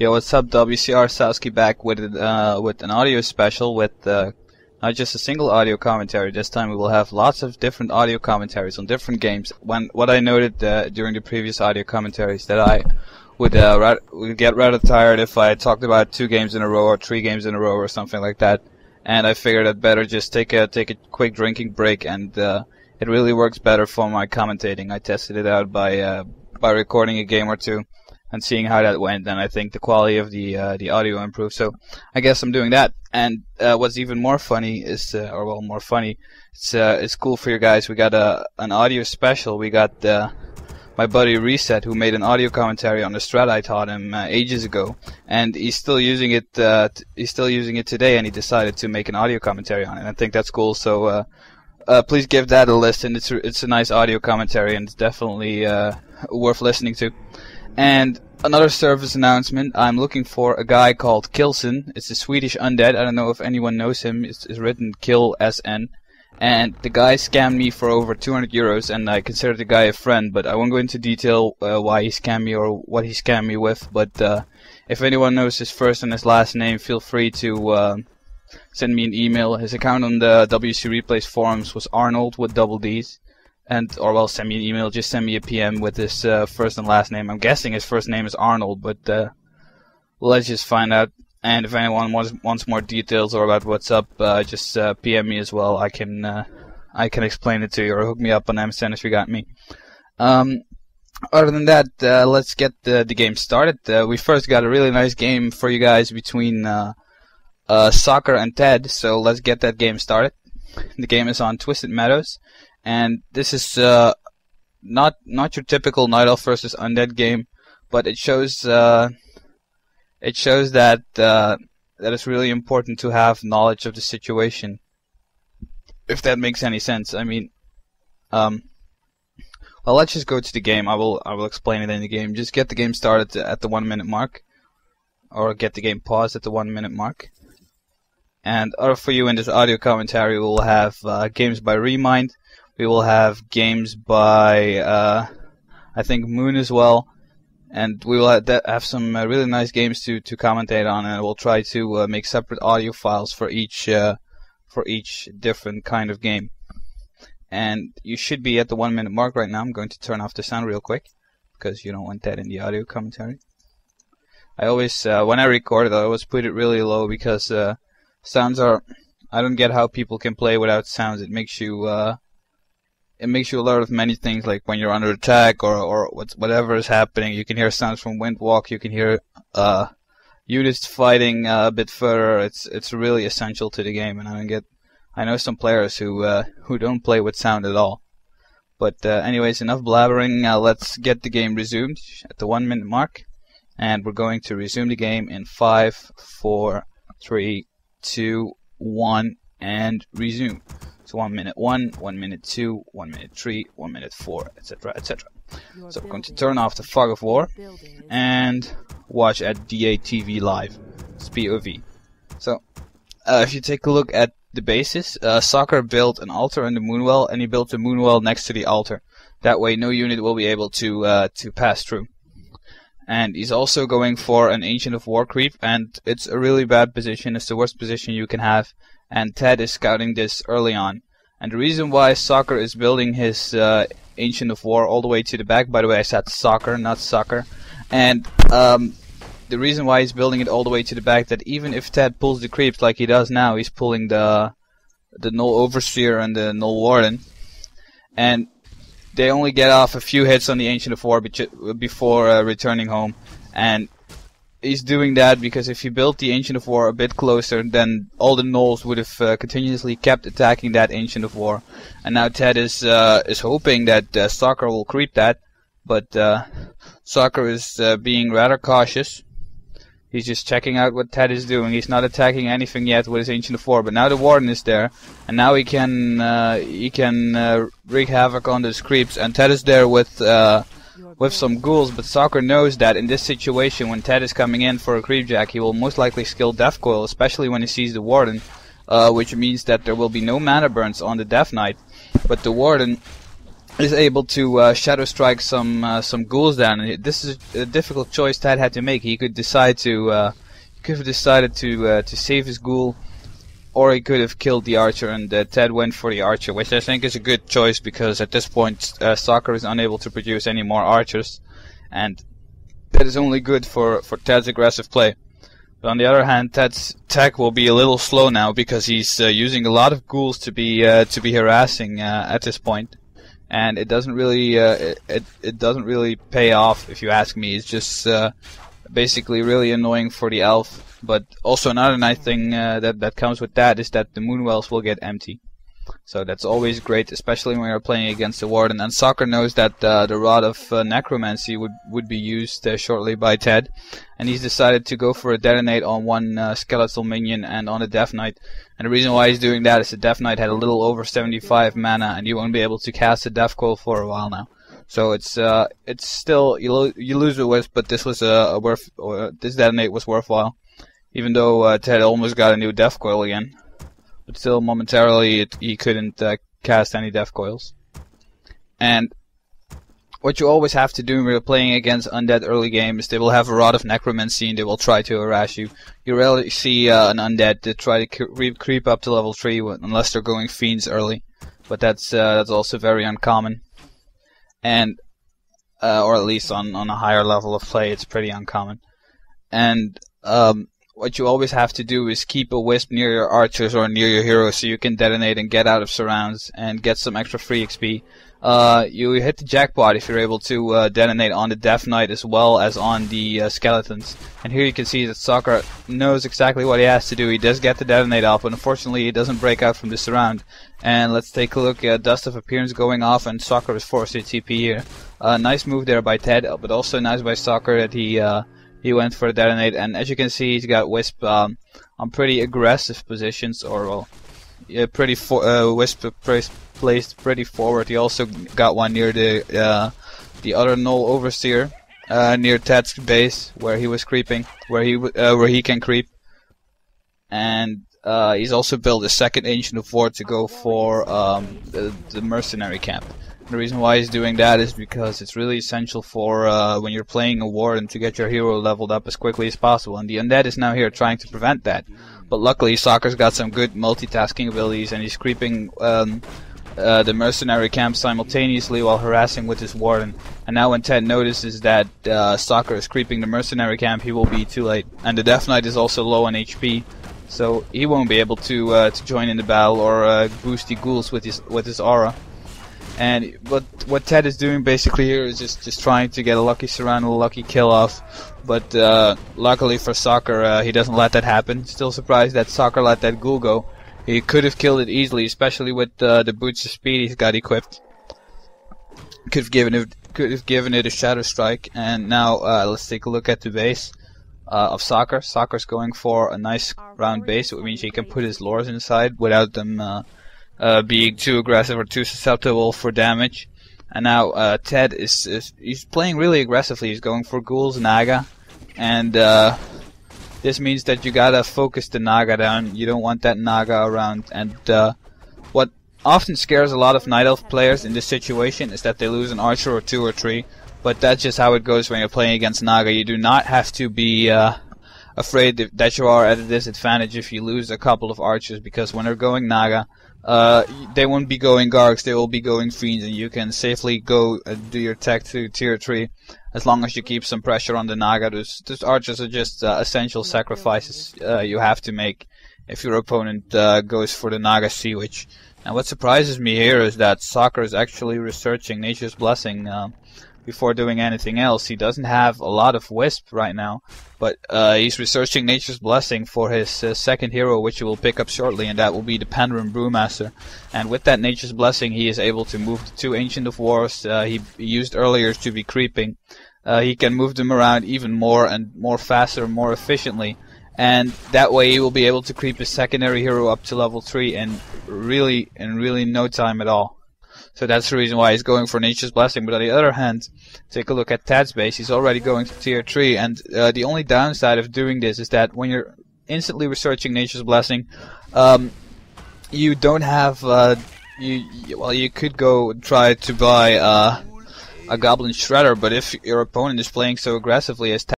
Yo, what's up, WCR? Sasuke back with an audio special with not just a single audio commentary. This time we will have lots of different audio commentaries on different games. What I noted during the previous audio commentaries that I would get rather tired if I talked about 2 games in a row or 3 games in a row or something like that. And I figured I'd better just take a quick drinking break, and it really works better for my commentating. I tested it out by recording a game or 2 and seeing how that went, and I think the quality of the audio improved. So I guess I'm doing that. And what's even more funny is, it's cool for you guys. We got an audio special. We got my buddy ReseT, who made an audio commentary on the strat I taught him ages ago, and he's still using it. He's still using it today, and he decided to make an audio commentary on it. I think that's cool. So please give that a listen. It's a nice audio commentary, and it's definitely worth listening to. And another service announcement, I'm looking for a guy called Kilson. It's a Swedish undead. I don't know if anyone knows him. It's written Kill SN. And the guy scammed me for over 200 euros, and I consider the guy a friend, but I won't go into detail why he scammed me or what he scammed me with. But if anyone knows his first and his last name, feel free to send me an email. His account on the WC Replays forums was Arnold with double D's. Send me an email, just send me a PM with his first and last name. I'm guessing his first name is Arnold, but let's just find out. And if anyone wants more details or about what's up, just PM me as well. I can explain it to you, or hook me up on MSN if you got me. Other than that, let's get the game started. We first got a really nice game for you guys between Soccer and Ted, so let's get that game started. The game is on Twisted Meadows. And this is not your typical nightelf versus undead game, but it shows that it's really important to have knowledge of the situation, if that makes any sense. I mean, well, let's just go to the game. I will explain it in the game. Just get the game started at the 1 minute mark, or get the game paused at the 1 minute mark. And for you in this audio commentary, we'll have games by Remind. We will have games by, I think, Moon as well, and we will have some really nice games to commentate on, and we'll try to make separate audio files for each different kind of game. And you should be at the 1 minute mark right now. I'm going to turn off the sound real quick, because you don't want that in the audio commentary. I always, when I record it, I always put it really low, because sounds are, I don't get how people can play without sounds. It makes you alert of many things, like when you're under attack or whatever is happening. You can hear sounds from Windwalk. You can hear units fighting a bit further. It's really essential to the game, and I know some players who don't play with sound at all. But anyways, enough blabbering. Let's get the game resumed at the 1 minute mark, and we're going to resume the game in 5, 4, 3, 2, 1, and resume. So 1 minute 1, 1 minute 2, 1 minute 3, 1 minute 4, etc., etc. So we're going to turn off the fog of war and watch at DATV live. It's POV. So if you take a look at the basis, Soccer built an altar in the Moonwell, and he built a Moonwell next to the altar. That way no unit will be able to pass through. And he's also going for an Ancient of War creep, and it's a really bad position. It's the worst position you can have. And Ted is scouting this early on. And the reason why Soccer is building his Ancient of War all the way to the back, by the way, I said Soccer, not Soccer. And the reason why he's building it all the way to the back, that even if Ted pulls the creeps like he does now, he's pulling the Null Overseer and the Null Warden. And they only get off a few hits on the Ancient of War before returning home. And he's doing that because if he built the Ancient of War a bit closer, then all the Gnolls would have continuously kept attacking that Ancient of War. And now Ted is hoping that Soccer will creep that, but Soccer is being rather cautious. He's just checking out what Ted is doing. He's not attacking anything yet with his Ancient of War, but now the Warden is there, and now he can wreak havoc on those creeps. And Ted is there with some ghouls, but Soccer knows that in this situation, when Ted is coming in for a creepjack, he will most likely skill Death Coil, especially when he sees the Warden, which means that there will be no mana burns on the Death Knight. But the Warden is able to shadow strike some ghouls down. And this is a difficult choice Ted had to make. He could decide to he could have decided to save his ghoul, or he could have killed the archer, and Ted went for the archer, which I think is a good choice because at this point Soccer is unable to produce any more archers, and that is only good for Ted's aggressive play. But on the other hand, Ted's tech will be a little slow now because he's using a lot of ghouls to be harassing at this point, and it doesn't really it doesn't really pay off if you ask me. It's just basically really annoying for the elf. But also another nice thing that comes with that is that the moonwells will get empty. So that's always great, especially when you're playing against the warden. And Soccer knows that the rod of necromancy would be used shortly by Ted, and he's decided to go for a detonate on one skeletal minion and on a death knight. And the reason why he's doing that is the death knight had a little over 75 mana, and you won't be able to cast a death coil for a while now. So it's still you lose the wisp, but this was this detonate was worthwhile, even though Ted almost got a new death coil again. But still, momentarily, he couldn't cast any death coils. And what you always have to do when you're playing against undead early game is they will have a rod of necromancy and they will try to harass you. You rarely see an undead to try to creep up to level 3 unless they're going fiends early. But that's also very uncommon. And or at least on a higher level of play, it's pretty uncommon. And what you always have to do is keep a wisp near your archers or near your heroes so you can detonate and get out of surrounds and get some extra free XP. You hit the jackpot if you're able to detonate on the Death Knight as well as on the skeletons. And here you can see that Soccer knows exactly what he has to do. He does get the detonate off, but unfortunately he doesn't break out from the surround. And let's take a look at Dust of Appearance going off, and Soccer is forced to TP here. Nice move there by Ted, but also nice by Soccer that he went for the detonate. And as you can see, he's got Wisp on pretty aggressive positions, or well, yeah, pretty Wisp placed pretty forward. He also got one near the other Null Overseer, near Ted's base where he was creeping, where he can creep. And he's also built a second Ancient of War to go for the mercenary camp. The reason why he's doing that is because it's really essential for when you're playing a warden to get your hero leveled up as quickly as possible, and the undead is now here trying to prevent that. But luckily Soccer's got some good multitasking abilities, and he's creeping the mercenary camp simultaneously while harassing with his warden. And now when Ted notices that Soccer is creeping the mercenary camp, he will be too late. And the Death Knight is also low on HP, so he won't be able to join in the battle or boost the ghouls with his aura. And what Ted is doing basically here is just trying to get a lucky surround, a lucky kill off. But luckily for Soccer, he doesn't let that happen. Still surprised that Soccer let that ghoul go. He could have killed it easily, especially with the boots of speed he's got equipped. Could have given it a shadow strike. And now let's take a look at the base of Soccer. Soccer's going for a nice round base, which means he can put his lures inside without them being too aggressive or too susceptible for damage. And now Ted he's playing really aggressively. He's going for ghouls, Naga, and this means that you gotta focus the Naga down. You don't want that Naga around. And what often scares a lot of Night Elf players in this situation is that they lose an archer or 2 or 3. But that's just how it goes when you're playing against Naga. You do not have to be afraid that you are at a disadvantage if you lose a couple of archers, because when they're going Naga, they won't be going Gargs, they will be going Fiends, and you can safely go do your tech to tier 3 as long as you keep some pressure on the Naga. Those archers are just essential sacrifices you have to make if your opponent goes for the Naga Sea Witch. And what surprises me here is that Soccer is actually researching Nature's Blessing before doing anything else. He doesn't have a lot of Wisp right now, but he's researching Nature's Blessing for his second hero, which he will pick up shortly, and that will be the Penryn Brewmaster. And with that Nature's Blessing, he is able to move the 2 Ancient of Wars he used earlier to be creeping. He can move them around even more and more faster, more efficiently, and that way he will be able to creep his secondary hero up to level 3 in really no time at all. So that's the reason why he's going for Nature's Blessing. But on the other hand, take a look at Ted's base. He's already going to tier 3, and the only downside of doing this is that when you're instantly researching Nature's Blessing, you don't have you could go try to buy a goblin shredder, but if your opponent is playing so aggressively as